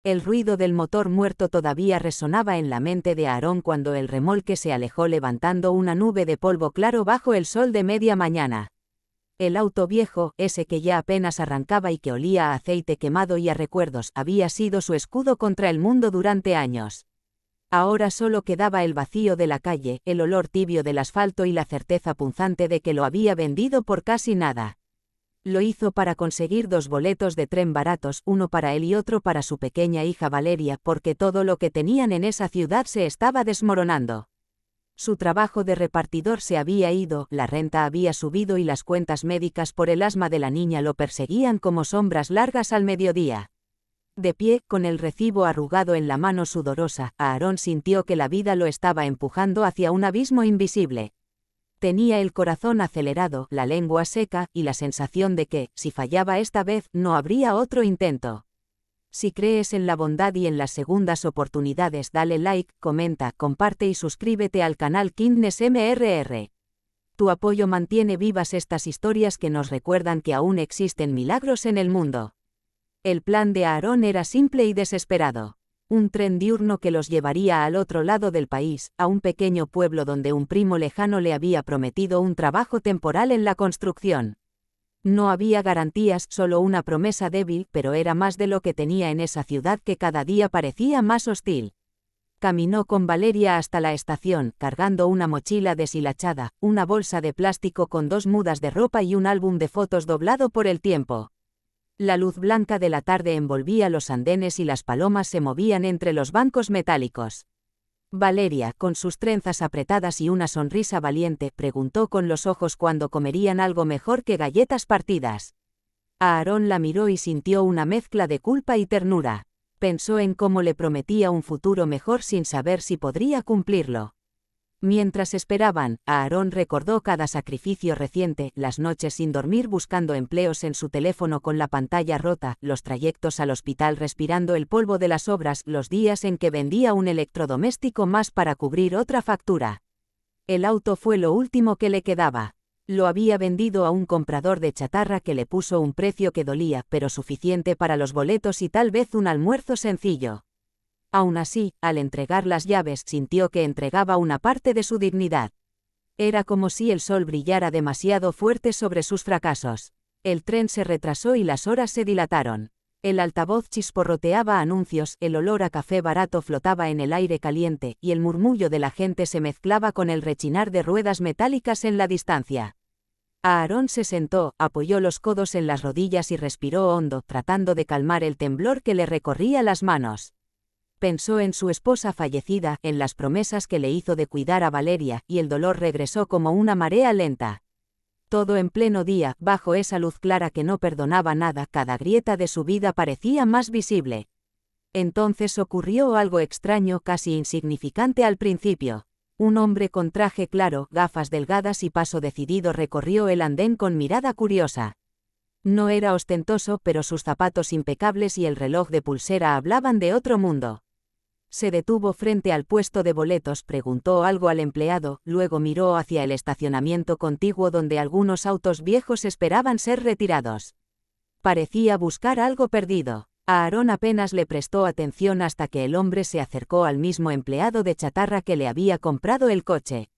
El ruido del motor muerto todavía resonaba en la mente de Aarón cuando el remolque se alejó levantando una nube de polvo claro bajo el sol de media mañana. El auto viejo, ese que ya apenas arrancaba y que olía a aceite quemado y a recuerdos, había sido su escudo contra el mundo durante años. Ahora solo quedaba el vacío de la calle, el olor tibio del asfalto y la certeza punzante de que lo había vendido por casi nada. Lo hizo para conseguir 2 boletos de tren baratos, uno para él y otro para su pequeña hija Valeria, porque todo lo que tenían en esa ciudad se estaba desmoronando. Su trabajo de repartidor se había ido, la renta había subido y las cuentas médicas por el asma de la niña lo perseguían como sombras largas al mediodía. De pie, con el recibo arrugado en la mano sudorosa, Aarón sintió que la vida lo estaba empujando hacia un abismo invisible. Tenía el corazón acelerado, la lengua seca, y la sensación de que, si fallaba esta vez, no habría otro intento. Si crees en la bondad y en las segundas oportunidades, dale like, comenta, comparte y suscríbete al canal Kindness MRR. Tu apoyo mantiene vivas estas historias que nos recuerdan que aún existen milagros en el mundo. El plan de Aarón era simple y desesperado. Un tren diurno que los llevaría al otro lado del país, a un pequeño pueblo donde un primo lejano le había prometido un trabajo temporal en la construcción. No había garantías, solo una promesa débil, pero era más de lo que tenía en esa ciudad que cada día parecía más hostil. Caminó con Valeria hasta la estación, cargando una mochila deshilachada, una bolsa de plástico con 2 mudas de ropa y un álbum de fotos doblado por el tiempo. La luz blanca de la tarde envolvía los andenes y las palomas se movían entre los bancos metálicos. Valeria, con sus trenzas apretadas y una sonrisa valiente, preguntó con los ojos cuándo comerían algo mejor que galletas partidas. Aarón la miró y sintió una mezcla de culpa y ternura. Pensó en cómo le prometía un futuro mejor sin saber si podría cumplirlo. Mientras esperaban, Aarón recordó cada sacrificio reciente, las noches sin dormir buscando empleos en su teléfono con la pantalla rota, los trayectos al hospital respirando el polvo de las obras, los días en que vendía un electrodoméstico más para cubrir otra factura. El auto fue lo último que le quedaba. Lo había vendido a un comprador de chatarra que le puso un precio que dolía, pero suficiente para los boletos y tal vez un almuerzo sencillo. Aún así, al entregar las llaves, sintió que entregaba una parte de su dignidad. Era como si el sol brillara demasiado fuerte sobre sus fracasos. El tren se retrasó y las horas se dilataron. El altavoz chisporroteaba anuncios, el olor a café barato flotaba en el aire caliente, y el murmullo de la gente se mezclaba con el rechinar de ruedas metálicas en la distancia. Aarón se sentó, apoyó los codos en las rodillas y respiró hondo, tratando de calmar el temblor que le recorría las manos. Pensó en su esposa fallecida, en las promesas que le hizo de cuidar a Valeria, y el dolor regresó como una marea lenta. Todo en pleno día, bajo esa luz clara que no perdonaba nada, cada grieta de su vida parecía más visible. Entonces ocurrió algo extraño, casi insignificante al principio. Un hombre con traje claro, gafas delgadas y paso decidido recorrió el andén con mirada curiosa. No era ostentoso, pero sus zapatos impecables y el reloj de pulsera hablaban de otro mundo. Se detuvo frente al puesto de boletos, preguntó algo al empleado, luego miró hacia el estacionamiento contiguo donde algunos autos viejos esperaban ser retirados. Parecía buscar algo perdido. Aarón apenas le prestó atención hasta que el hombre se acercó al mismo empleado de chatarra que le había comprado el coche.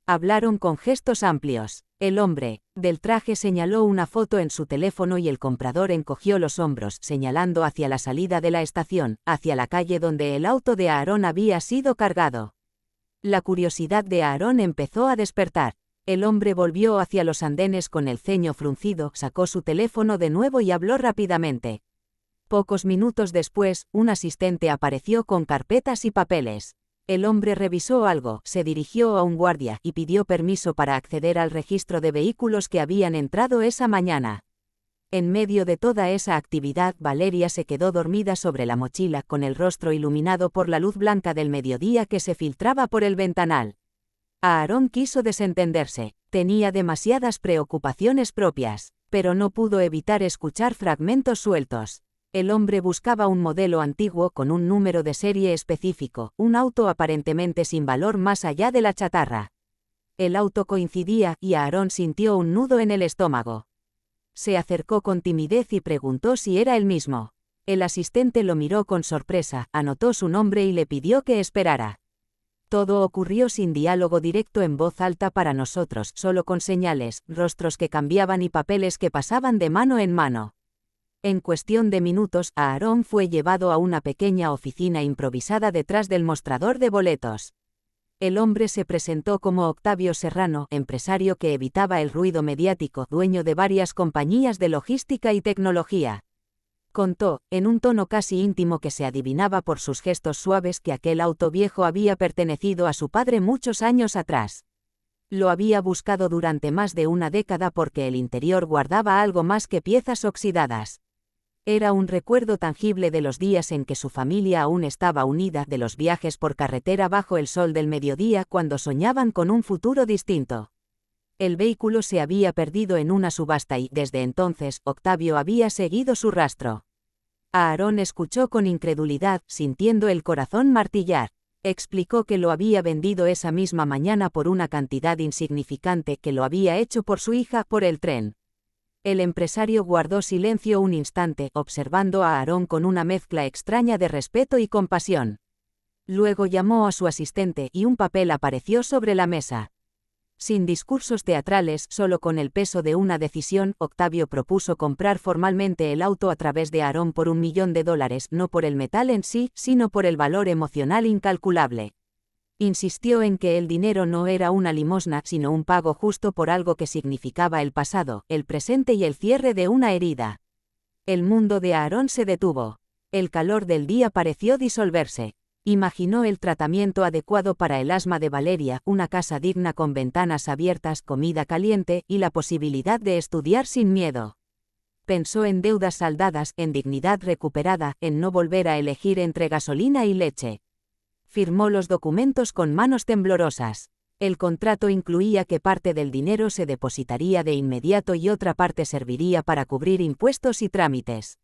Hablaron con gestos amplios. El hombre del traje señaló una foto en su teléfono y el comprador encogió los hombros, señalando hacia la salida de la estación, hacia la calle donde el auto de Aarón había sido cargado. La curiosidad de Aarón empezó a despertar. El hombre volvió hacia los andenes con el ceño fruncido, sacó su teléfono de nuevo y habló rápidamente. Pocos minutos después, un asistente apareció con carpetas y papeles. El hombre revisó algo, se dirigió a un guardia y pidió permiso para acceder al registro de vehículos que habían entrado esa mañana. En medio de toda esa actividad, Valeria se quedó dormida sobre la mochila, con el rostro iluminado por la luz blanca del mediodía que se filtraba por el ventanal. Aarón quiso desentenderse, tenía demasiadas preocupaciones propias, pero no pudo evitar escuchar fragmentos sueltos. El hombre buscaba un modelo antiguo con un número de serie específico, un auto aparentemente sin valor más allá de la chatarra. El auto coincidía, y Aarón sintió un nudo en el estómago. Se acercó con timidez y preguntó si era el mismo. El asistente lo miró con sorpresa, anotó su nombre y le pidió que esperara. Todo ocurrió sin diálogo directo en voz alta para nosotros, solo con señales, rostros que cambiaban y papeles que pasaban de mano en mano. En cuestión de minutos, Aaron fue llevado a una pequeña oficina improvisada detrás del mostrador de boletos. El hombre se presentó como Octavio Serrano, empresario que evitaba el ruido mediático, dueño de varias compañías de logística y tecnología. Contó, en un tono casi íntimo que se adivinaba por sus gestos suaves, que aquel auto viejo había pertenecido a su padre muchos años atrás. Lo había buscado durante más de una década porque el interior guardaba algo más que piezas oxidadas. Era un recuerdo tangible de los días en que su familia aún estaba unida, de los viajes por carretera bajo el sol del mediodía cuando soñaban con un futuro distinto. El vehículo se había perdido en una subasta y, desde entonces, Octavio había seguido su rastro. Aaron escuchó con incredulidad, sintiendo el corazón martillar. Explicó que lo había vendido esa misma mañana por una cantidad insignificante, que lo había hecho por su hija, por el tren. El empresario guardó silencio un instante, observando a Aaron con una mezcla extraña de respeto y compasión. Luego llamó a su asistente y un papel apareció sobre la mesa. Sin discursos teatrales, solo con el peso de una decisión, Octavio propuso comprar formalmente el auto a través de Aaron por $1 millón, no por el metal en sí, sino por el valor emocional incalculable. Insistió en que el dinero no era una limosna, sino un pago justo por algo que significaba el pasado, el presente y el cierre de una herida. El mundo de Aaron se detuvo. El calor del día pareció disolverse. Imaginó el tratamiento adecuado para el asma de Valeria, una casa digna con ventanas abiertas, comida caliente, y la posibilidad de estudiar sin miedo. Pensó en deudas saldadas, en dignidad recuperada, en no volver a elegir entre gasolina y leche. Firmó los documentos con manos temblorosas. El contrato incluía que parte del dinero se depositaría de inmediato y otra parte serviría para cubrir impuestos y trámites.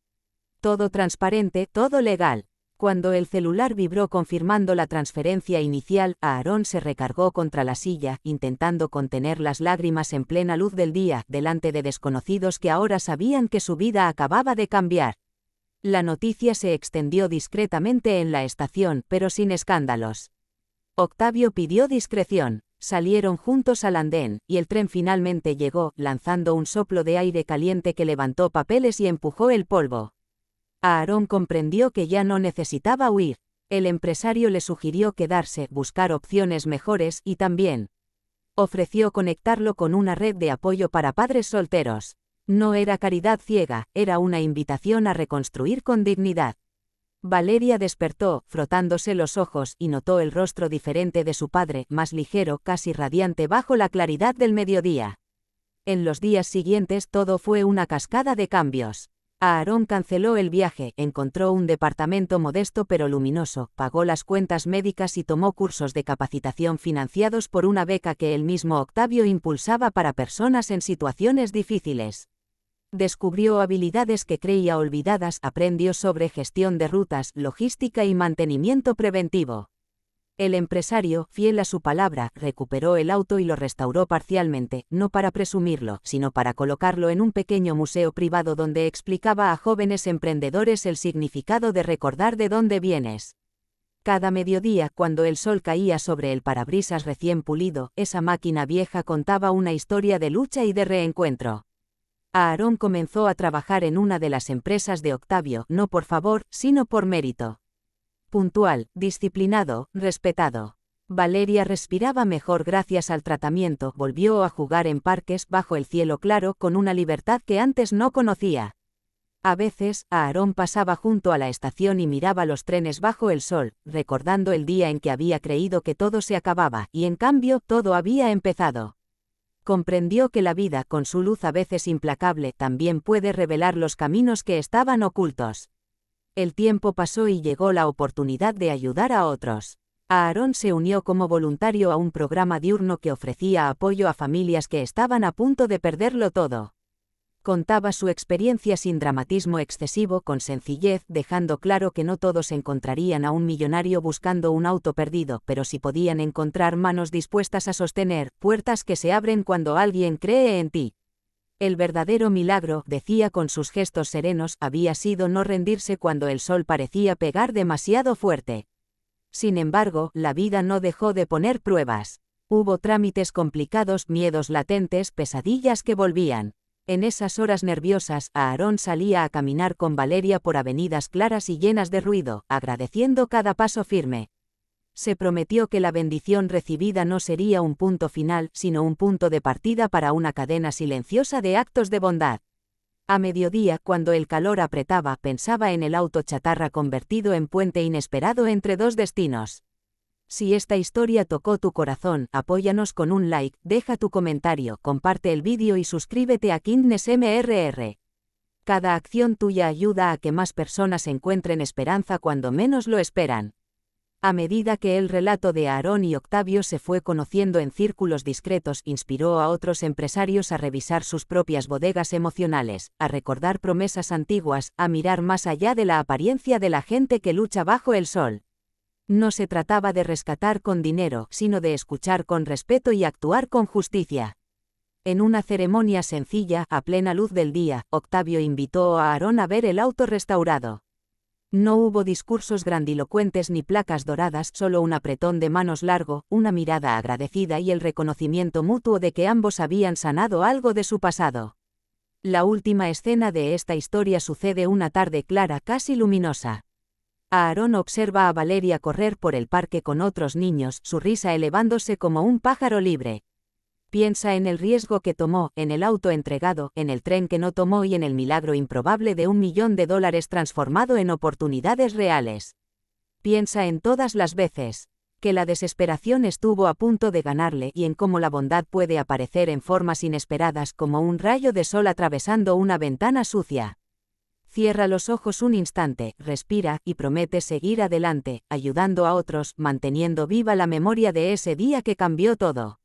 Todo transparente, todo legal. Cuando el celular vibró confirmando la transferencia inicial, Aaron se recargó contra la silla, intentando contener las lágrimas en plena luz del día, delante de desconocidos que ahora sabían que su vida acababa de cambiar. La noticia se extendió discretamente en la estación, pero sin escándalos. Octavio pidió discreción. Salieron juntos al andén, y el tren finalmente llegó, lanzando un soplo de aire caliente que levantó papeles y empujó el polvo. Aaron comprendió que ya no necesitaba huir. El empresario le sugirió quedarse, buscar opciones mejores, y también ofreció conectarlo con una red de apoyo para padres solteros. No era caridad ciega, era una invitación a reconstruir con dignidad. Valeria despertó, frotándose los ojos, y notó el rostro diferente de su padre, más ligero, casi radiante bajo la claridad del mediodía. En los días siguientes todo fue una cascada de cambios. Aaron canceló el viaje, encontró un departamento modesto pero luminoso, pagó las cuentas médicas y tomó cursos de capacitación financiados por una beca que el mismo Octavio impulsaba para personas en situaciones difíciles. Descubrió habilidades que creía olvidadas, aprendió sobre gestión de rutas, logística y mantenimiento preventivo. El empresario, fiel a su palabra, recuperó el auto y lo restauró parcialmente, no para presumirlo, sino para colocarlo en un pequeño museo privado donde explicaba a jóvenes emprendedores el significado de recordar de dónde vienes. Cada mediodía, cuando el sol caía sobre el parabrisas recién pulido, esa máquina vieja contaba una historia de lucha y de reencuentro. Aaron comenzó a trabajar en una de las empresas de Octavio, no por favor, sino por mérito. Puntual, disciplinado, respetado. Valeria respiraba mejor gracias al tratamiento, volvió a jugar en parques bajo el cielo claro con una libertad que antes no conocía. A veces, Aaron pasaba junto a la estación y miraba los trenes bajo el sol, recordando el día en que había creído que todo se acababa, y en cambio todo había empezado. Comprendió que la vida, con su luz a veces implacable, también puede revelar los caminos que estaban ocultos. El tiempo pasó y llegó la oportunidad de ayudar a otros. Aaron se unió como voluntario a un programa diurno que ofrecía apoyo a familias que estaban a punto de perderlo todo. Contaba su experiencia sin dramatismo excesivo, con sencillez, dejando claro que no todos encontrarían a un millonario buscando un auto perdido, pero sí podían encontrar manos dispuestas a sostener, puertas que se abren cuando alguien cree en ti. El verdadero milagro, decía con sus gestos serenos, había sido no rendirse cuando el sol parecía pegar demasiado fuerte. Sin embargo, la vida no dejó de poner pruebas. Hubo trámites complicados, miedos latentes, pesadillas que volvían. En esas horas nerviosas, Aarón salía a caminar con Valeria por avenidas claras y llenas de ruido, agradeciendo cada paso firme. Se prometió que la bendición recibida no sería un punto final, sino un punto de partida para una cadena silenciosa de actos de bondad. A mediodía, cuando el calor apretaba, pensaba en el auto chatarra convertido en puente inesperado entre dos destinos. Si esta historia tocó tu corazón, apóyanos con un like, deja tu comentario, comparte el vídeo y suscríbete a Kindness MRR. Cada acción tuya ayuda a que más personas encuentren esperanza cuando menos lo esperan. A medida que el relato de Aarón y Octavio se fue conociendo en círculos discretos, inspiró a otros empresarios a revisar sus propias bodegas emocionales, a recordar promesas antiguas, a mirar más allá de la apariencia de la gente que lucha bajo el sol. No se trataba de rescatar con dinero, sino de escuchar con respeto y actuar con justicia. En una ceremonia sencilla, a plena luz del día, Octavio invitó a Aarón a ver el auto restaurado. No hubo discursos grandilocuentes ni placas doradas, solo un apretón de manos largo, una mirada agradecida y el reconocimiento mutuo de que ambos habían sanado algo de su pasado. La última escena de esta historia sucede una tarde clara, casi luminosa. Aarón observa a Valeria correr por el parque con otros niños, su risa elevándose como un pájaro libre. Piensa en el riesgo que tomó, en el auto entregado, en el tren que no tomó y en el milagro improbable de $1 millón transformado en oportunidades reales. Piensa en todas las veces que la desesperación estuvo a punto de ganarle y en cómo la bondad puede aparecer en formas inesperadas como un rayo de sol atravesando una ventana sucia. Cierra los ojos un instante, respira y promete seguir adelante, ayudando a otros, manteniendo viva la memoria de ese día que cambió todo.